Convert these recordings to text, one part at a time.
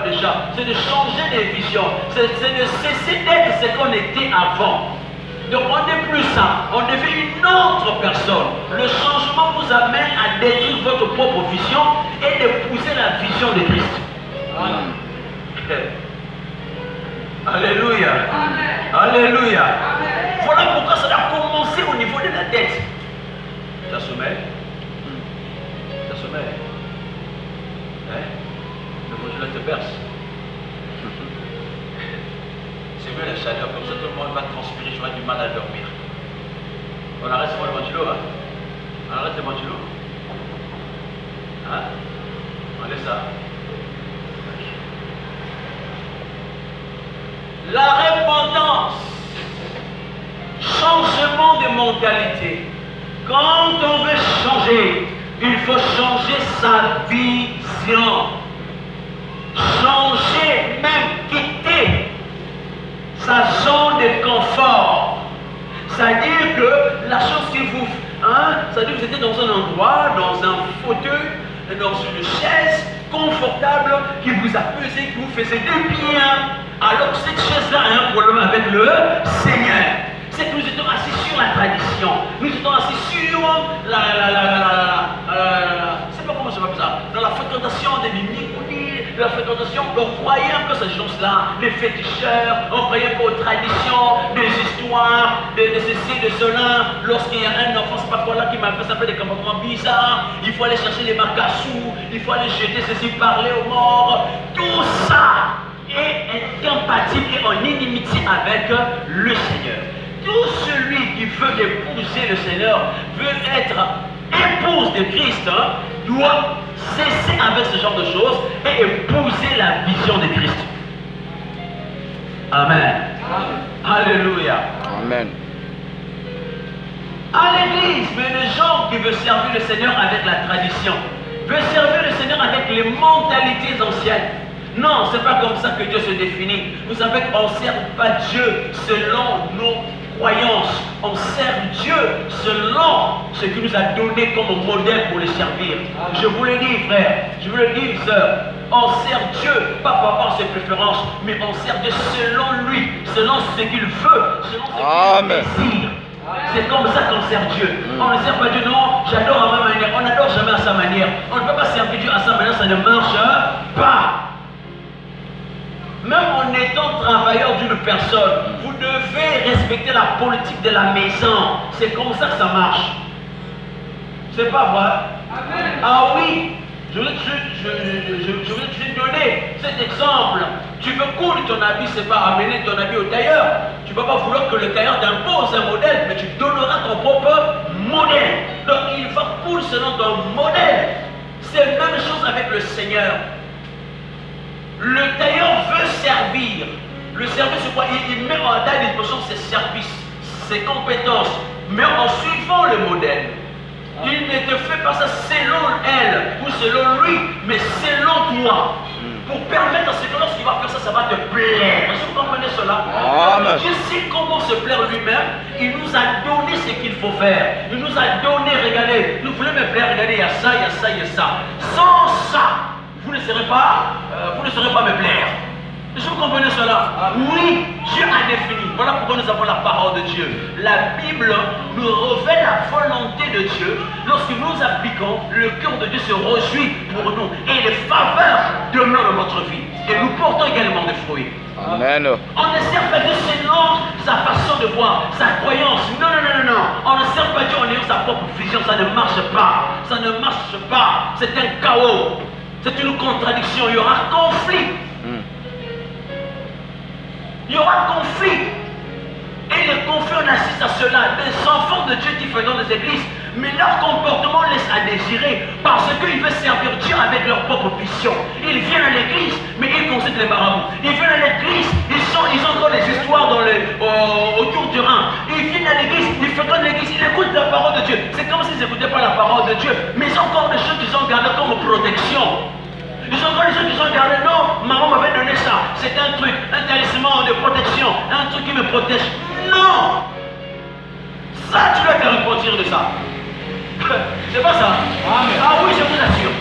déjà, c'est de changer les visions, c'est de cesser d'être ce qu'on était avant. Donc on n'est plus ça, on devient une autre personne. Le changement vous amène à détruire votre propre vision et d'épouser la vision de Christ. Alléluia. Alléluia. Voilà pourquoi ça a commencé au niveau de la tête. Ça sommeille. Ça sommeille. Le ventilo te berce. C'est mieux la chaleur, comme ça tout le monde va transpirer, j'aurai du mal à dormir. On arrête seulement le ventilo, hein? On arrête le ventilo. Hein? On laisse ça. La repentance, changement de mentalité. Quand on veut changer, il faut changer sa vision. Changer, même quitter sa zone de confort. C'est-à-dire que la chose qui vous... c'est-à-dire que vous étiez dans un endroit, dans un fauteuil, dans une chaise confortable qui vous a pesé, qui vous faisait du bien. Alors que cette chaise-là a un problème avec le Seigneur. C'est que nous étions assis sur la tradition. Nous étions assis sur c'est pas comment ça va ça. Dans la fréquentation des mimiques, la fréquentation, on croyait un peu ces choses-là, les féticheurs, on croyait un peu aux traditions, des histoires, de ceci, de cela. Lorsqu'il y a un enfant, c'est pas quoi là qui m'a fait un peu des comportements bizarres, il faut aller chercher les macassous, il faut aller jeter ceci, parler aux morts. Tout ça est incompatible et en inimitié avec le Seigneur. Tout celui qui veut épouser le Seigneur, veut être épouse de Christ, doit cesser avec ce genre de choses et épouser la vision de Christ. Amen. Alléluia. Amen. À l'église, mais les gens qui veulent servir le Seigneur avec la tradition, veulent servir le Seigneur avec les mentalités anciennes. Non, c'est pas comme ça que Dieu se définit. Vous savez qu'on ne sert pas Dieu selon nos croyances. On sert Dieu selon ce qu'il nous a donné comme modèle pour le servir. Je vous le dis, frère, je vous le dis, sœur. On sert Dieu, pas par rapport à ses préférences, mais on sert Dieu selon lui, selon ce qu'il veut, selon ce qu'il désire. C'est comme ça qu'on sert Dieu. On ne sert pas Dieu, non, j'adore à ma manière. On n'adore jamais à sa manière. On ne peut pas servir Dieu à sa manière, ça ne marche pas. Même en étant travailleur d'une personne, vous devez respecter la politique de la maison. C'est comme ça que ça marche. C'est pas vrai? Amen. Ah oui, je vais te donner cet exemple. Tu veux coudre ton habit, c'est pas amener ton habit au tailleur. Tu ne vas pas vouloir que le tailleur t'impose un modèle, mais tu donneras ton propre modèle. Donc il va coudre selon ton modèle. C'est la même chose avec le Seigneur. Le tailleur veut servir. Le service, c'est quoi? Il met à ta disposition ses services, ses compétences, mais en suivant le modèle. Il ne te fait pas ça selon elle ou selon lui, mais selon toi. Pour permettre à ce que lorsqu'il va faire ça, ça va te plaire. Est-ce que vous comprenez cela? Dieu sait comment se plaire lui-même. Il nous a donné ce qu'il faut faire. Il nous a donné, regardez, nous voulons me plaire, regardez, il y a ça, il y a ça, il y a ça. Sans ça, vous ne saurez pas me plaire. Est-ce que vous comprenez cela? Oui, Dieu a défini. Voilà pourquoi nous avons la parole de Dieu. La Bible nous révèle la volonté de Dieu. Lorsque nous appliquons, le cœur de Dieu se réjouit pour nous. Et les faveurs demeurent dans notre vie. Et nous portons également des fruits. Amen. On ne sert pas Dieu selon sa façon de voir, sa croyance. Non, non, non, non, non. On ne sert pas Dieu en ayant sa propre vision. Ça ne marche pas. Ça ne marche pas. C'est un chaos. C'est une contradiction. Il y aura conflit. Il y aura conflit. Et les conflits, on assiste à cela. Des enfants de Dieu qui font dans des églises, mais leur comportement laisse à désirer parce qu'ils veulent servir Dieu avec leur propre vision. Ils viennent à l'église, mais ils consultent les marabouts. Ils viennent à l'église, ils ont encore des histoires autour du Rhin. Ils viennent à l'église, ils fréquentent l'église, ils écoutent la parole de Dieu. C'est comme s'ils n'écoutaient pas la parole de Dieu, mais ils ont encore des choses qu'ils ont gardées comme protection. Ils ont encore des choses qu'ils ont gardées. Non, maman m'avait donné ça. C'est un truc, un talisman de protection, un truc qui me protège. Non! Ça, tu dois te repentir de ça. C'est pas ça. Ah oui, je vous assure.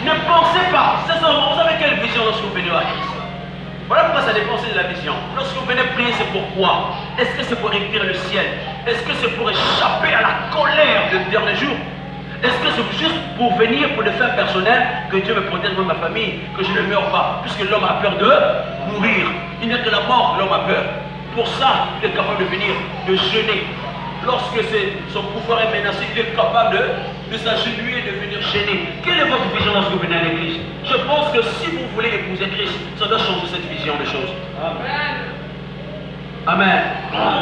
Ne pensez pas. Vous savez quelle vision lorsque vous venez à pensées de la vision. Lorsque vous venez prier, c'est pourquoi? Est-ce que c'est pour écrire le ciel? Est-ce que c'est pour échapper à la colère du dernier jour? Est-ce que c'est juste pour venir pour des fins personnelles, que Dieu me protège de ma famille, que je ne meurs pas, puisque l'homme a peur de mourir. Il n'est que la mort, l'homme a peur. Pour ça, il est capable de venir, de jeûner. Lorsque son pouvoir est menacé, il est capable de s'agenouiller et de venir gêner. Quelle est votre vision lorsque vous venez à l'église? Je pense que si vous voulez épouser Christ, ça doit changer cette vision des choses. Amen. Amen.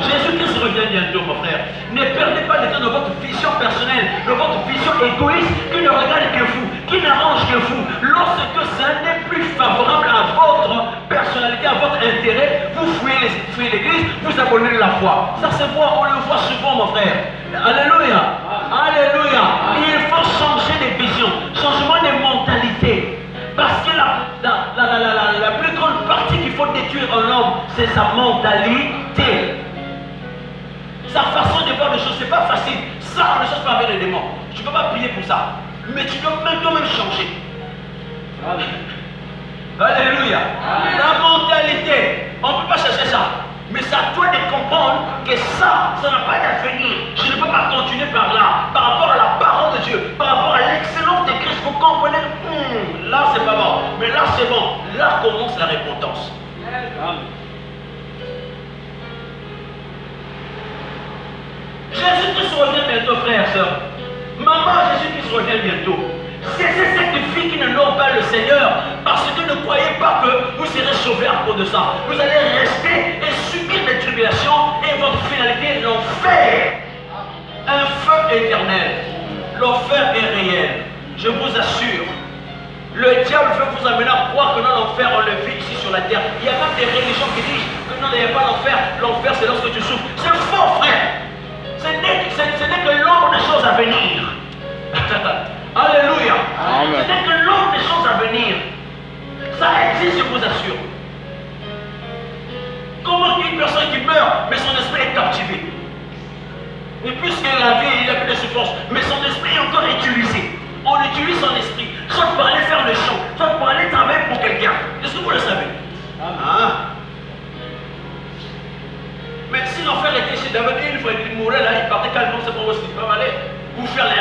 Jésus-Christ revient bientôt, mon frère. Ne perdez pas le temps de votre vision personnelle, de votre vision égoïste qui ne regarde que vous, qui n'arrange que vous. Lorsque ça n'est plus favorable à votre personnalité, à votre intérêt, vous fuyez l'église, vous abandonnez la foi. Ça se voit, on le voit souvent, mon frère. Alléluia. Alléluia. Il faut changer de vision, changement de mentalité. Parce que la plus grande partie qu'il faut détruire en homme, c'est sa mentalité. Sa façon de voir les choses, c'est pas facile. Ça, on ne change pas avec les démons. Tu ne peux pas prier pour ça. Mais tu dois même changer. Alléluia. La mentalité, on ne peut pas chercher ça. Mais c'est à toi de comprendre que ça n'a pas d'avenir. Je ne peux pas continuer par là, par rapport à la parole de Dieu, par rapport à l'excellence de Christ. Vous comprenez? Là, c'est pas bon. Mais là, c'est bon. Là commence la repentance. Jésus-Christ revient bientôt, frère, soeur. Maman, Jésus-Christ revient bientôt. Cessez cette fille qui n'honore pas le Seigneur, parce que ne croyez pas que vous serez sauvés à cause de ça. Vous allez rester et subir des tribulations, et votre finalité, l'enfer. Un feu éternel. L'enfer est réel. Je vous assure. Le diable veut vous amener à croire que non, l'enfer, on le vit ici sur la terre. Il y a même des religions qui disent que non, il n'y a pas d'enfer. L'enfer, c'est lorsque tu souffres. C'est faux, frère. Ce n'est que l'ombre des choses à venir. Alléluia. Ce n'est que l'ombre des choses à venir. Ça existe, je vous assure. Comment une personne qui meurt, mais son esprit est captivé? Et puisque la vie, il a plus de souffrance, mais son esprit est encore utilisé. On utilise son esprit, soit pour aller faire le champ, soit pour aller travailler pour quelqu'un. Est-ce que vous le savez? Mais si l'enfer était chez David, une fois il mourait là, il partait calmement, c'est pas où il va aller. Vous faire les